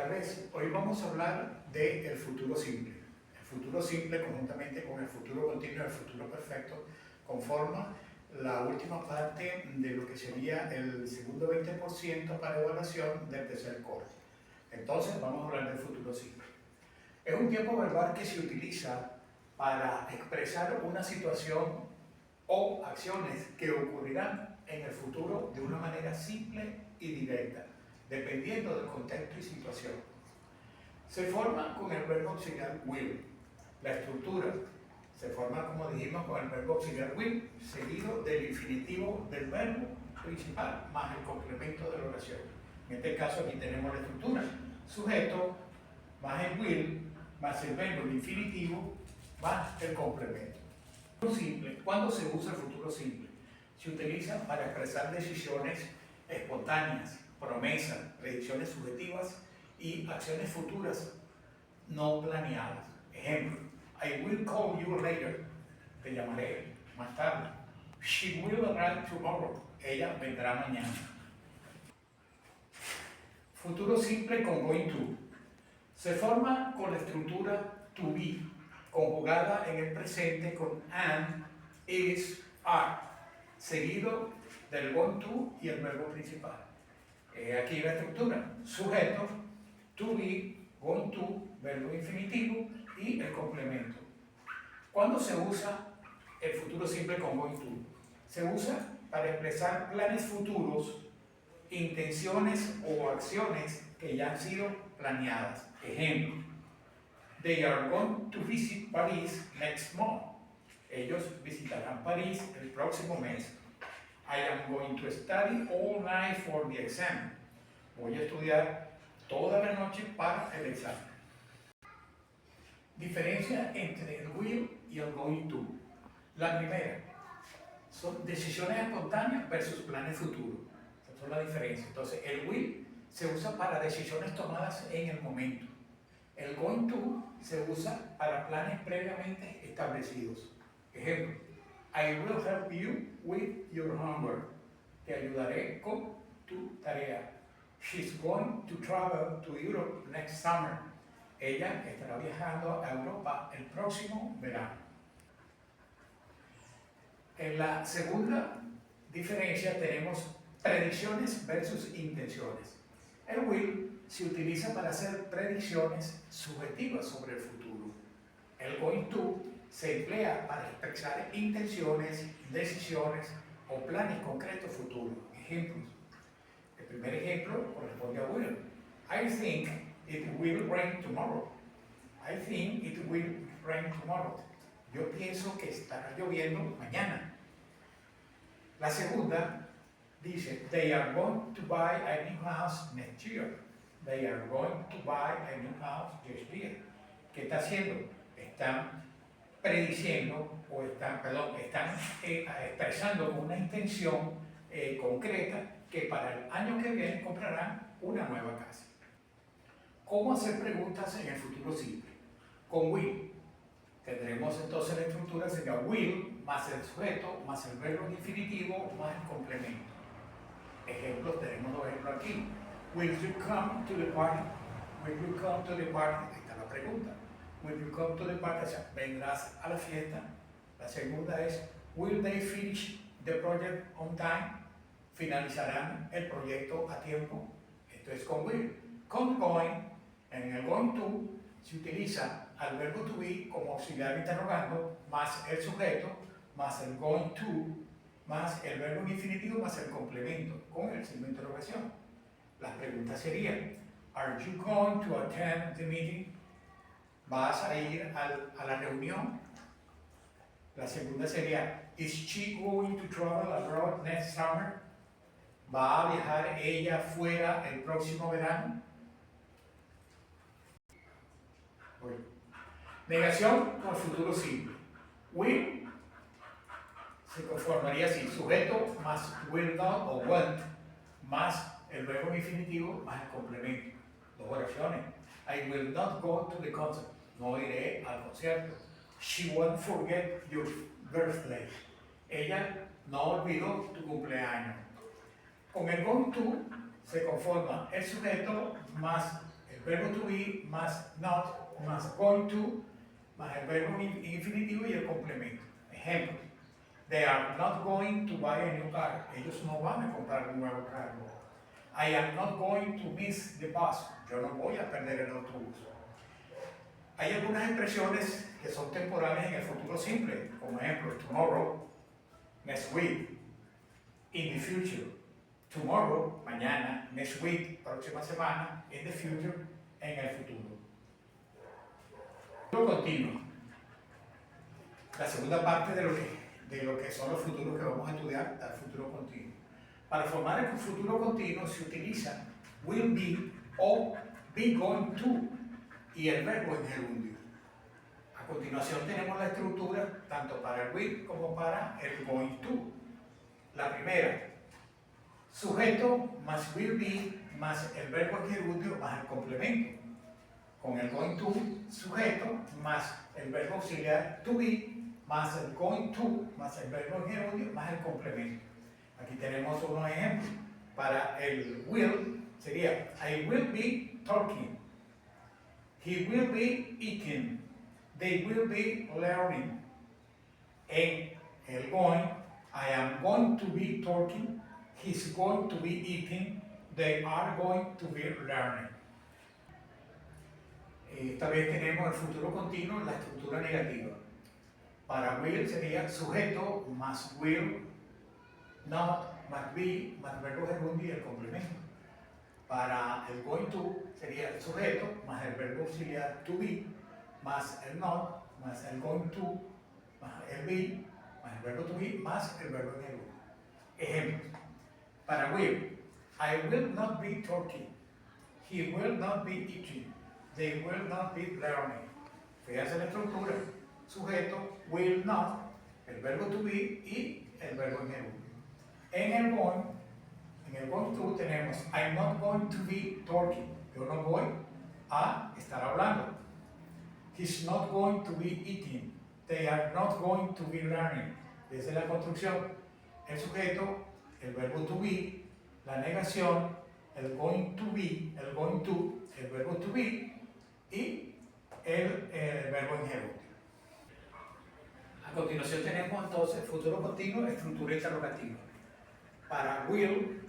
Otra vez, hoy vamos a hablar del futuro simple. El futuro simple, conjuntamente con el futuro continuo y el futuro perfecto, conforma la última parte de lo que sería el segundo 20% para evaluación del tercer corte. Entonces, vamos a hablar del futuro simple. Es un tiempo verbal que se utiliza para expresar una situación o acciones que ocurrirán en el futuro de una manera simple y directa, dependiendo del contexto y situación. Se forma con el verbo auxiliar will. La estructura se forma, como dijimos, con el verbo auxiliar will, seguido del infinitivo del verbo principal, más el complemento de la oración. En este caso aquí tenemos la estructura: sujeto, más el will, más el verbo el infinitivo, más el complemento. Simple. ¿Cuándo se usa el futuro simple? Se utiliza para expresar decisiones espontáneas, promesas, predicciones subjetivas y acciones futuras no planeadas. Ejemplo: I will call you later. Te llamaré más tarde. She will arrive tomorrow. Ella vendrá mañana. Futuro simple con going to. Se forma con la estructura to be, conjugada en el presente con am, is, are, seguido del going to y el verbo principal. Aquí la estructura: sujeto, to be, going to, verbo infinitivo y el complemento. ¿Cuándo se usa el futuro simple con going to? Se usa para expresar planes futuros, intenciones o acciones que ya han sido planeadas. Ejemplo: They are going to visit Paris next month. Ellos visitarán París el próximo mes. I am going to study all night for the exam. Voy a estudiar toda la noche para el examen. Diferencia entre el will y el going to. La primera son decisiones espontáneas versus planes futuros. Esa es la diferencia. Entonces, el will se usa para decisiones tomadas en el momento. El going to se usa para planes previamente establecidos. Ejemplo: I will help you with your homework. Te ayudaré con tu tarea. She's going to travel to Europe next summer. Ella estará viajando a Europa el próximo verano. En la segunda diferencia tenemos predicciones versus intenciones. El will se utiliza para hacer predicciones subjetivas sobre el futuro. El going to se emplea para expresar intenciones, decisiones o planes concretos futuros. Ejemplos. El primer ejemplo corresponde a will. I think it will rain tomorrow. I think it will rain tomorrow. Yo pienso que estará lloviendo mañana. La segunda dice: They are going to buy a new house next year. They are going to buy a new house next year. ¿Qué está haciendo? Están prediciendo o están expresando una intención concreta que para el año que viene comprarán una nueva casa. ¿Cómo hacer preguntas en el futuro simple? Con will. Tendremos entonces la estructura: sería will más el sujeto más el verbo infinitivo más el complemento. Ejemplos, tenemos dos ejemplos aquí. Will you come to the party? Will you come to the party? Ahí está la pregunta. Will you come to the party? O sea, ¿vendrás a la fiesta? La segunda es: Will they finish the project on time? ¿Finalizarán el proyecto a tiempo? Esto es con will. Con going, en el going to se utiliza al verbo to be como auxiliar interrogando, más el sujeto, más el going to, más el verbo infinitivo, más el complemento, con el signo de interrogación. Las preguntas serían: Are you going to attend the meeting? ¿Vas a ir a la reunión? La segunda sería: Is she going to travel abroad next summer? ¿Va a viajar ella fuera el próximo verano? Bueno. Negación por futuro simple. Will se conformaría así: sujeto más will not o won't más el verbo infinitivo más el complemento. Dos oraciones: I will not go to the concert. No iré al concierto. She won't forget your birthday. Ella no olvidó tu cumpleaños. Con el going to se conforma el sujeto más el verbo to be más not más going to más el verbo infinitivo y el complemento. Ejemplo, they are not going to buy a new car. Ellos no van a comprar un nuevo carro. I am not going to miss the bus. Yo no voy a perder el autobús. Hay algunas expresiones que son temporales en el futuro simple, como ejemplo, tomorrow, next week, in the future. Tomorrow, mañana, next week, próxima semana, in the future, en el futuro. Futuro continuo. La segunda parte de lo que son los futuros que vamos a estudiar, el futuro continuo. Para formar el futuro continuo se utiliza will be o be going to y el verbo en gerundio. A continuación tenemos la estructura tanto para el will como para el going to. La primera, sujeto más will be más el verbo en gerundio más el complemento. Con el going to, sujeto más el verbo auxiliar to be más el going to más el verbo en gerundio más el complemento. Aquí tenemos unos ejemplos. Para el will sería I will be talking, he will be eating, they will be learning. En el going, I am going to be talking, he's going to be eating, they are going to be learning. Esta vez tenemos el futuro continuo, la estructura negativa. Para will sería sujeto más will, not más be más verbo gerundio y el complemento. Para el going to sería el sujeto más el verbo auxiliar to be más el not más el going to más el be más el verbo to be más el verbo gerundio. Ejemplo. Para will, I will not be talking, he will not be eating, they will not be learning. Fíjense la estructura. Sujeto, will not, el verbo to be y el verbo en gerundio. En el going to tenemos I'm not going to be talking. Yo no voy a estar hablando. He's not going to be eating. They are not going to be learning. Desde la construcción, el sujeto, el verbo to be, la negación, el going to be, el going to, el verbo to be y el verbo en gerundio. A continuación tenemos entonces futuro continuo, estructura interrogativa. Para will,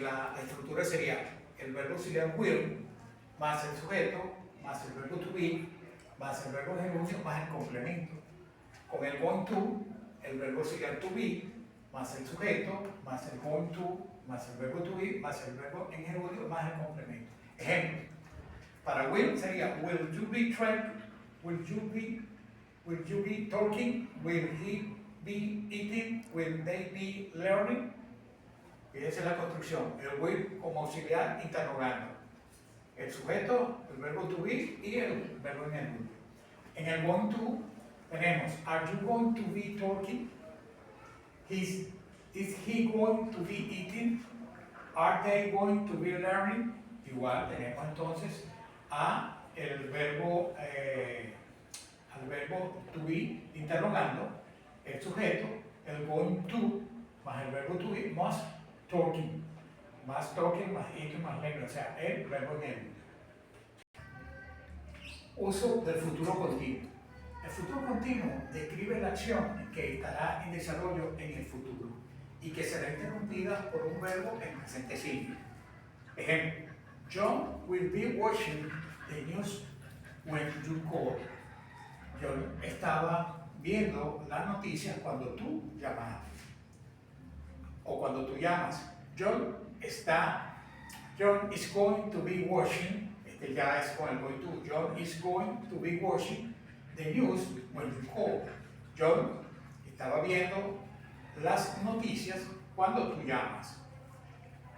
la estructura sería el verbo auxiliar will más el sujeto más el verbo to be más el verbo gerundio más el complemento. Con el going to, el verbo auxiliar to be más el sujeto más el going to más el verbo to be más el verbo en gerundio más el complemento. Ejemplo. Para will sería will you be trying, will you be talking, will he be eating, will they be learning. Fíjense la construcción, el will como auxiliar interrogando. El sujeto, el verbo to be y el verbo en gerundio. En el going to tenemos, are you going to be talking? Is he going to be eating? Are they going to be learning? Igual tenemos entonces a el verbo to be interrogando, el sujeto, el going to más el verbo to be más talking más eating más learning, o sea, el verbo en gerundio. Uso del futuro continuo. El futuro continuo describe la acción que estará en desarrollo en el futuro y que será interrumpida por un verbo en presente simple. Ejemplo, John will be watching the news when you call. John estaba viendo las noticias cuando tú llamaste o cuando tú llamas. John is going to be watching, este ya es con el going to. John is going to be watching the news when you call. John estaba viendo las noticias cuando tú llamas.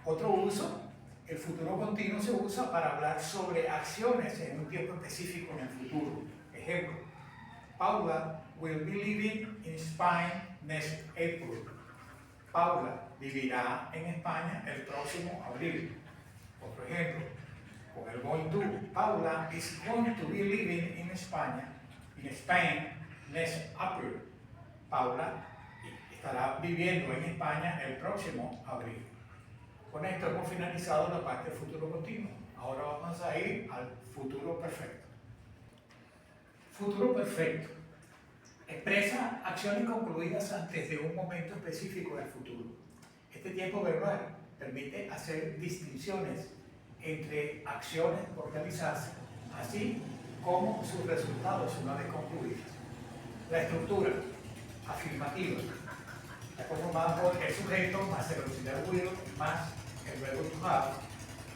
Otro uso, el futuro continuo se usa para hablar sobre acciones en un tiempo específico en el futuro. Ejemplo, Paula will be living in Spain next April. Paula vivirá en España el próximo abril. Otro ejemplo, con el going to, Paula is going to be living in Spain next April. Paula estará viviendo en España el próximo abril. Con esto hemos finalizado la parte del futuro continuo. Ahora vamos a ir al futuro perfecto. Futuro perfecto. Expresa acciones concluidas antes de un momento específico del futuro. Este tiempo verbal permite hacer distinciones entre acciones por realizarse, así como sus resultados una vez concluidas. La estructura afirmativa está conformada por el sujeto más el auxiliar will más el verbo to have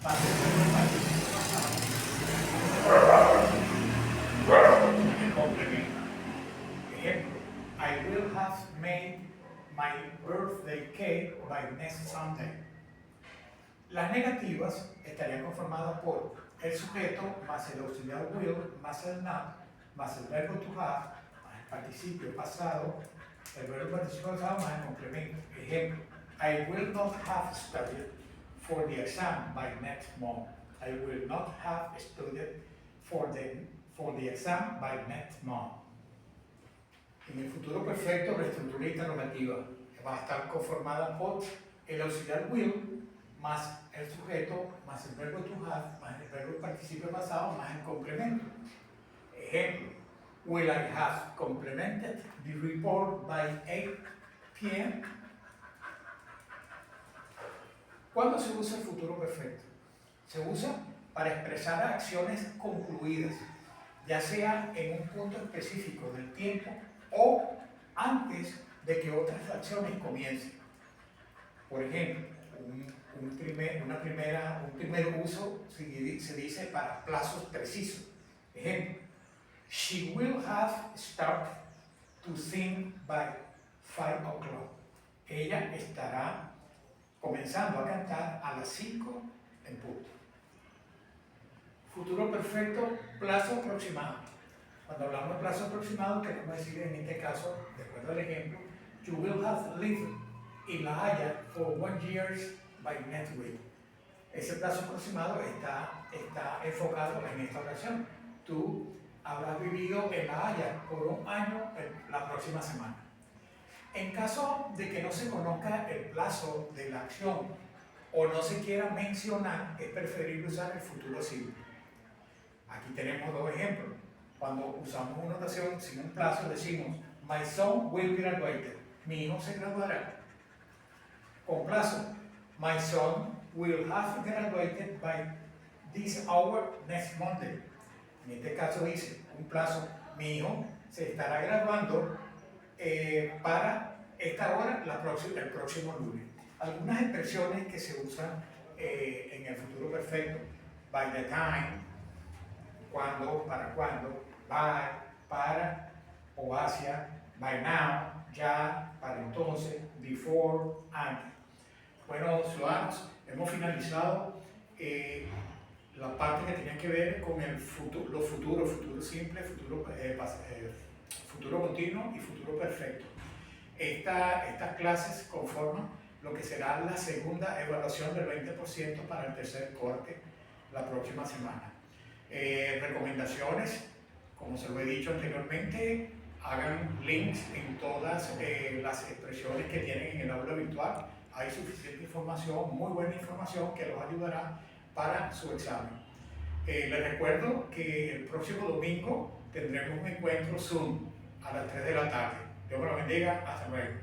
más el verbo participio pasado, el complemento. Ejemplo, I will have made my birthday cake by next Sunday. Las negativas estarían conformadas por el sujeto más el auxiliar will más el not más el verbo to have más el participio pasado, el verbo participio pasado más el complemento. Ejemplo, I will not have studied for the exam by next month. I will not have studied for the exam by next month. En el futuro perfecto, la estructura interrogativa va a estar conformada por el auxiliar will más el sujeto más el verbo to have más el verbo participio pasado más el complemento. Ejemplo, will I have complemented the report by 8 p.m.? ¿Cuándo se usa el futuro perfecto? Se usa para expresar acciones concluidas, ya sea en un punto específico del tiempo o antes de que otras acciones comiencen. Por ejemplo, un primer uso se dice para plazos precisos. Ejemplo, she will have started to sing by 5 o'clock. Ella estará comenzando a cantar a las 5 en punto. Futuro perfecto, plazo aproximado. Cuando hablamos de plazo aproximado, queremos decir en este caso, de acuerdo al ejemplo, you will have lived in La Haya for 1 year by next week. Ese plazo aproximado está enfocado en esta ocasión. Tú habrás vivido en La Haya por 1 año la próxima semana. En caso de que no se conozca el plazo de la acción o no se quiera mencionar, es preferible usar el futuro simple. Aquí tenemos 2 ejemplos. Cuando usamos una oración sin un plazo, decimos my son will be graduated. Mi hijo se graduará. Con plazo, my son will have graduated by this hour next Monday. En este caso dice un plazo, mi hijo se estará graduando para esta hora el próximo lunes. Algunas expresiones que se usan en el futuro perfecto: by the time, cuando, para cuando, by, para o hacia, by now, ya, para entonces, before, antes. Bueno, ciudadanos, hemos finalizado la parte que tenía que ver con el futuro simple, futuro continuo y futuro perfecto. Estas clases conforman lo que será la segunda evaluación del 20% para el tercer corte la próxima semana. Recomendaciones, como se lo he dicho anteriormente, hagan links en todas las expresiones que tienen en el aula virtual. Hay suficiente información, muy buena información que los ayudará para su examen. Les recuerdo que el próximo domingo tendremos un encuentro Zoom a las 3 de la tarde. Dios me lo bendiga, hasta luego.